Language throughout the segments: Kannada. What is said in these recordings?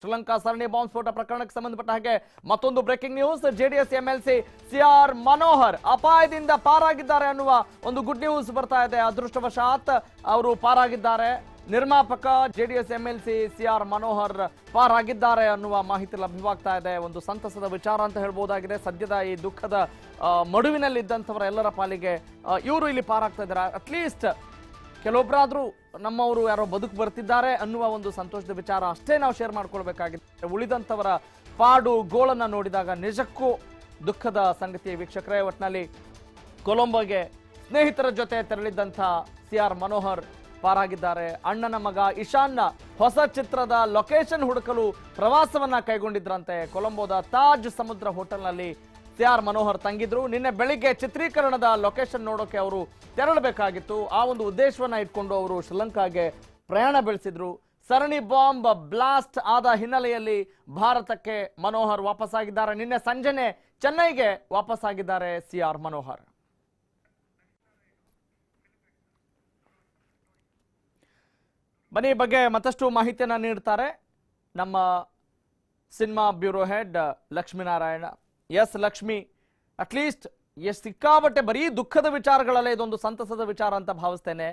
ಶ್ರೀಲಂಕಾ ಸರಣಿ ಬಾಂಬ್ ಸ್ಫೋಟ ಪ್ರಕರಣಕ್ಕೆ ಸಂಬಂಧಪಟ್ಟ ಹಾಗೆ ಮತ್ತೊಂದು breaking news. JDS MLC CR Manohar ಅಪಾಯದಿಂದ ಪಾರಾಗಿದ್ದಾರೆ ಅನ್ನುವ ಒಂದು ಗುಡ್ ನ್ಯೂಸ್ ಬರ್ತಾ ಇದೆ. ಅದೃಷ್ಟವಶಾತ್ ಅವರು ಪಾರಾಗಿದ್ದಾರೆ. ನಿರ್ಮಾಪಕ ಜೆಡಿಎಸ್ ಎಂಎಲ್ಸಿ ಸಿಆರ್ ಮನೋಹರ್ ಪಾರಾಗಿದ್ದಾರೆ ಅನ್ನುವ ಮಾಹಿತಿ ಲಭ್ಯವಾಗ್ತಾ ಇದೆ. ಒಂದು ಸಂತಸದ ವಿಚಾರ ಅಂತ ಹೇಳ್ಬೋದಾಗಿದೆ. ಸದ್ಯದ ಈ ದುಃಖದ ಮಡುವಿನಲ್ಲಿದ್ದಂಥವರ ಎಲ್ಲರ ಪಾಲಿಗೆ ಇವರು ಇಲ್ಲಿ ಪಾರಾಗ್ತಾ ಇದ್ದಾರೆ. ಅಟ್ಲೀಸ್ಟ್ ಕೆಲವೊಬ್ಬರಾದ್ರೂ ನಮ್ಮವರು ಯಾರೋ ಬದುಕು ಬರ್ತಿದ್ದಾರೆ ಅನ್ನುವ ಒಂದು ಸಂತೋಷದ ವಿಚಾರ ಅಷ್ಟೇ ನಾವು ಶೇರ್ ಮಾಡ್ಕೊಳ್ಬೇಕಾಗಿದೆ. ಉಳಿದಂಥವರ ಪಾಡು ಗೋಳನ್ನ ನೋಡಿದಾಗ ನಿಜಕ್ಕೂ ದುಃಖದ ಸಂಗತಿ ವೀಕ್ಷಕರೇ. ಒಟ್ಟಿನಲ್ಲಿ ಕೊಲಂಬೋಗೆ ಸ್ನೇಹಿತರ ಜೊತೆ ತೆರಳಿದ್ದಂಥ ಸಿಆರ್ ಮನೋಹರ್ ಪಾರಾಗಿದ್ದಾರೆ. ಅಣ್ಣನ ಮಗ ಇಶಾನ್ನ ಹೊಸ ಚಿತ್ರದ ಲೊಕೇಶನ್ ಹುಡುಕಲು ಪ್ರವಾಸವನ್ನ ಕೈಗೊಂಡಿದ್ರಂತೆ. ಕೊಲಂಬೋದ ತಾಜ್ ಸಮುದ್ರ ಹೋಟೆಲ್ನಲ್ಲಿ ಸಿಆರ್ ಮನೋಹರ್ ತಂಗಿದ್ರು. ನಿನ್ನೆ ಬೆಳಿಗ್ಗೆ ಚಿತ್ರೀಕರಣದ ಲೊಕೇಶನ್ ನೋಡೋಕೆ ಅವರು ತೆರಳಬೇಕಾಗಿತ್ತು. ಆ ಒಂದು ಉದ್ದೇಶವನ್ನ ಇಟ್ಕೊಂಡು ಅವರು ಶ್ರೀಲಂಕಾಗೆ ಪ್ರಯಾಣ ಬೆಳೆಸಿದ್ರು. ಸರಣಿ ಬಾಂಬ್ ಬ್ಲಾಸ್ಟ್ ಆದ ಹಿನ್ನೆಲೆಯಲ್ಲಿ ಭಾರತಕ್ಕೆ ಮನೋಹರ್ ವಾಪಸ್ಸಾಗಿದ್ದಾರೆ. ನಿನ್ನೆ ಸಂಜೆನೆ ಚೆನ್ನೈಗೆ ವಾಪಸ್ಸಾಗಿದ್ದಾರೆ ಸಿಆರ್ ಮನೋಹರ್. ಬನ್ನಿ, ಈ ಬಗ್ಗೆ ಮತ್ತಷ್ಟು ಮಾಹಿತಿಯನ್ನ ನೀಡ್ತಾರೆ ನಮ್ಮ cinema bureau head Lakshminarayana. S Lakshmi, at least ಎಷ್ಟು ಸಿಕ್ಕಾಬಟ್ಟೆ ಬರೀ ದುಃಖದ ವಿಚಾರಗಳಲ್ಲೇ ಇದೊಂದು ಸಂತಸದ ವಿಚಾರ ಅಂತ ಭಾವಿಸ್ತೇನೆ.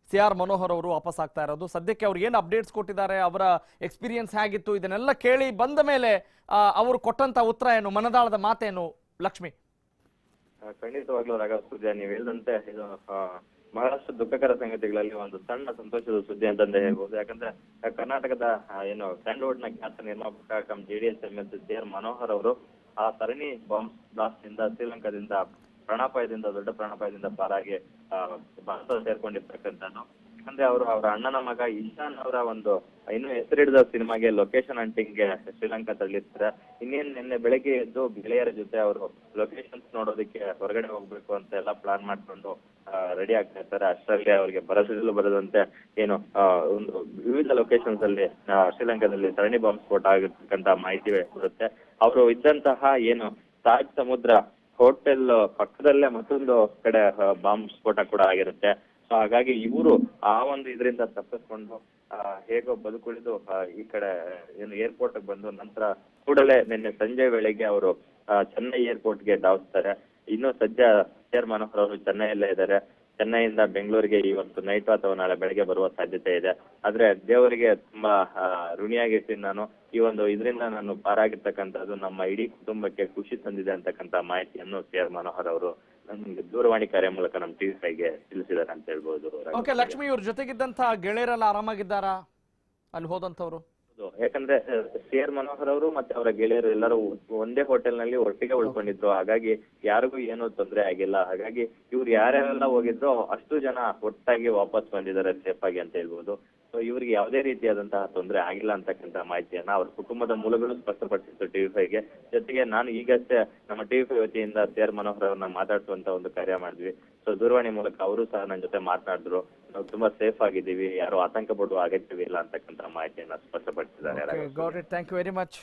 ಸಿಆರ್ ಮನೋಹರ್ ಅವರು ವಾಪಸ್ ಆಗ್ತಾ ಇರೋದು. ಸದ್ಯಕ್ಕೆ ಅವ್ರು ಏನು ಅಪ್ಡೇಟ್ಸ್ ಕೊಟ್ಟಿದ್ದಾರೆ, ಅವರ ಎಕ್ಸ್ಪೀರಿಯನ್ಸ್ ಹೇಗಿತ್ತು, ಇದನ್ನೆಲ್ಲ ಕೇಳಿ ಬಂದ ಮೇಲೆ ಅವರು ಕೊಟ್ಟಂತ ಉತ್ತರ ಏನು, ಮನದಾಳದ ಮಾತೇನು ಲಕ್ಷ್ಮಿ? ಖಂಡಿತವಾಗ್ಲೂ ರಾಘವ್ ಸುದ್ದಿ ನೀವು ಹೇಳಿದಂತೆ ಇದು ಬಹಳಷ್ಟು ದುಃಖಕರ ಸಂಗತಿಗಳಲ್ಲಿ ಒಂದು ಸಣ್ಣ ಸಂತೋಷದ ಸುದ್ದಿ ಅಂತಂದೇ ಹೇಳ್ಬೋದು. ಯಾಕಂದ್ರೆ ಕರ್ನಾಟಕದ ಏನು ಸ್ಯಾಂಡಲ್ವುಡ್ ನ ಖ್ಯಾತ ನಿರ್ಮಾಪಕ cum JDS MLC CR Manohar ಅವರು ಆ ಸರಣಿ ಬಾಂಬ್ ಬ್ಲಾಸ್ಟ್ ನಿಂದ ಶ್ರೀಲಂಕಾದಿಂದ ದೊಡ್ಡ ಪ್ರಾಣಾಪಾಯದಿಂದ ಪಾರಾಗಿ ಭಾರತ ಸೇರ್ಕೊಂಡಿರ್ತಕ್ಕಂಥದ್ದು. ಯಾಕಂದ್ರೆ ಅವರು ಅವರ ಅಣ್ಣನ ಮಗ ಇಶಾನ್ ಅವರ ಒಂದು ಇನ್ನು ಹೆಸರಿಡಿದ ಸಿನಿಮಾಗೆ ಲೊಕೇಶನ್ ಹಂಟಿಂಗ್ಗೆ ಶ್ರೀಲಂಕಾ ತರಲಿರ್ತಾರೆ. ಇನ್ನೇನು ನಿನ್ನೆ ಬೆಳಗ್ಗೆ ಎದ್ದು ಗೆಳೆಯರ ಜೊತೆ ಅವರು ಲೊಕೇಶನ್ಸ್ ನೋಡೋದಕ್ಕೆ ಹೊರಗಡೆ ಹೋಗ್ಬೇಕು ಅಂತ ಎಲ್ಲ ಪ್ಲಾನ್ ಮಾಡ್ಕೊಂಡು ರೆಡಿ ಆಗ್ತಾ ಇರ್ತಾರೆ. ಅಷ್ಟರಲ್ಲಿ ಅವರಿಗೆ ಬರದಂತೆ ಏನು ಒಂದು ವಿವಿಧ ಲೊಕೇಶನ್ಸ್ ಅಲ್ಲಿ ಶ್ರೀಲಂಕಾದಲ್ಲಿ ಸರಣಿ ಬಾಂಬ್ ಸ್ಫೋಟ ಆಗಿರ್ತಕ್ಕಂತ ಮಾಹಿತಿ ಬರುತ್ತೆ. ಅವರು ಇದ್ದಂತಹ ಏನು ತಾಜ್ ಸಮುದ್ರ ಹೋಟೆಲ್ ಪಕ್ಕದಲ್ಲೇ ಮತ್ತೊಂದು ಕಡೆ ಬಾಂಬ್ ಸ್ಫೋಟ ಕೂಡ ಆಗಿರುತ್ತೆ. ಸೊ ಹಾಗಾಗಿ ಇವರು ಆ ಒಂದು ಇದರಿಂದ ತಪ್ಪಿಸ್ಕೊಂಡು ಹೇಗೋ ಬದುಕುಳಿದು ಈ ಕಡೆ ಏನು ಏರ್ಪೋರ್ಟ್ ಬಂದು ನಂತರ ಕೂಡಲೇ ನಿನ್ನೆ ಸಂಜೆ ವೇಳೆಗೆ ಅವರು ಚೆನ್ನೈ ಏರ್ಪೋರ್ಟ್ಗೆ ಧಾವಿಸ್ತಾರೆ. ಇನ್ನು ಸದ್ಯ ಸಿಆರ್ ಮನೋಹರ್ ಅವರು ಚೆನ್ನೈಯಲ್ಲೇ ಇದ್ದಾರೆ. ಚೆನ್ನೈಯಿಂದ ಬೆಂಗಳೂರಿಗೆ ಇವತ್ತು ನೈಟ್ ಅಥವಾ ನಾಳೆ ಬೆಳಗ್ಗೆ ಬರುವ ಸಾಧ್ಯತೆ ಇದೆ. ಆದ್ರೆ ದೇವರಿಗೆ ತುಂಬಾ ಋಣಿಯಾಗಿರ್ತೀನಿ ನಾನು. ಈ ಒಂದು ಇದರಿಂದ ನಾನು ಪಾರಾಗಿರ್ತಕ್ಕಂಥದ್ದು ನಮ್ಮ ಇಡೀ ಕುಟುಂಬಕ್ಕೆ ಖುಷಿ ತಂದಿದೆ ಅಂತಕ್ಕಂಥ ಮಾಹಿತಿಯನ್ನು ಸಿಆರ್ ಮನೋಹರ್ ಅವರು ನಮ್ಗೆ ದೂರವಾಣಿ ಕಾರ್ಯ ಮೂಲಕ ನಮ್ಮ TV5ಗೆ ತಿಳಿಸಿದ್ದಾರೆ ಅಂತ ಹೇಳ್ಬೋದು. ಓಕೆ ಲಕ್ಷ್ಮಿ, ಇವ್ರ ಜೊತೆಗಿದ್ದಂತ ಗೆಳೆಯರೆಲ್ಲ ಆರಾಮಾಗಿದ್ದಾರಾ ಅಲ್ಲಿ ಹೋದಂತವ್ರು? ಯಾಕಂದ್ರೆ ಸಿಆರ್ ಮನೋಹರ್ ಅವರು ಮತ್ತೆ ಅವರ ಗೆಳೆಯರು ಎಲ್ಲರೂ ಒಂದೇ ಹೋಟೆಲ್ ನಲ್ಲಿ ಒಟ್ಟಿಗೆ ಉಳ್ಕೊಂಡಿದ್ರು. ಹಾಗಾಗಿ ಯಾರಿಗೂ ಏನೂ ತೊಂದರೆ ಆಗಿಲ್ಲ. ಹಾಗಾಗಿ ಇವ್ರು ಯಾರ್ಯಾರೆಲ್ಲ ಹೋಗಿದ್ರು ಅಷ್ಟು ಜನ ಒಟ್ಟಾಗಿ ವಾಪಸ್ ಬಂದಿದ್ದಾರೆ ಸೇಫ್ ಆಗಿ ಅಂತ ಹೇಳ್ಬೋದು. ಸೊ ಇವ್ರಿಗೆ ಯಾವುದೇ ರೀತಿಯಾದಂತಹ ತೊಂದರೆ ಆಗಿಲ್ಲ ಅಂತಕ್ಕಂಥ ಮಾಹಿತಿಯನ್ನ ಅವ್ರ ಕುಟುಂಬದ ಮೂಲಗಳು ಸ್ಪಷ್ಟಪಡಿಸಿತ್ತು TV5ಗೆ. ಜೊತೆಗೆ ನಾನು ಈಗಷ್ಟೇ ನಮ್ಮ TV5 ವತಿಯಿಂದ ಸಿಆರ್ ಮನೋಹರ್ ಅವ್ರನ್ನ ಮಾತಾಡಿಸುವಂತ ಒಂದು ಕಾರ್ಯ ಮಾಡಿದ್ವಿ. ಸೊ ದೂರವಾಣಿ ಮೂಲಕ ಅವರು ಸಹ ನನ್ನ ಜೊತೆ ಮಾತನಾಡಿದ್ರು. ನಾವು ತುಂಬಾ ಸೇಫ್ ಆಗಿದ್ದೀವಿ, ಯಾರು ಆತಂಕ ಪಡುವ ಅಗತ್ಯವಿಲ್ಲ ಅಂತಕ್ಕಂಥ ಮಾಹಿತಿಯನ್ನ ಸ್ಪಷ್ಟಪಡಿಸಿದ್ದಾರೆ. Thank you very much.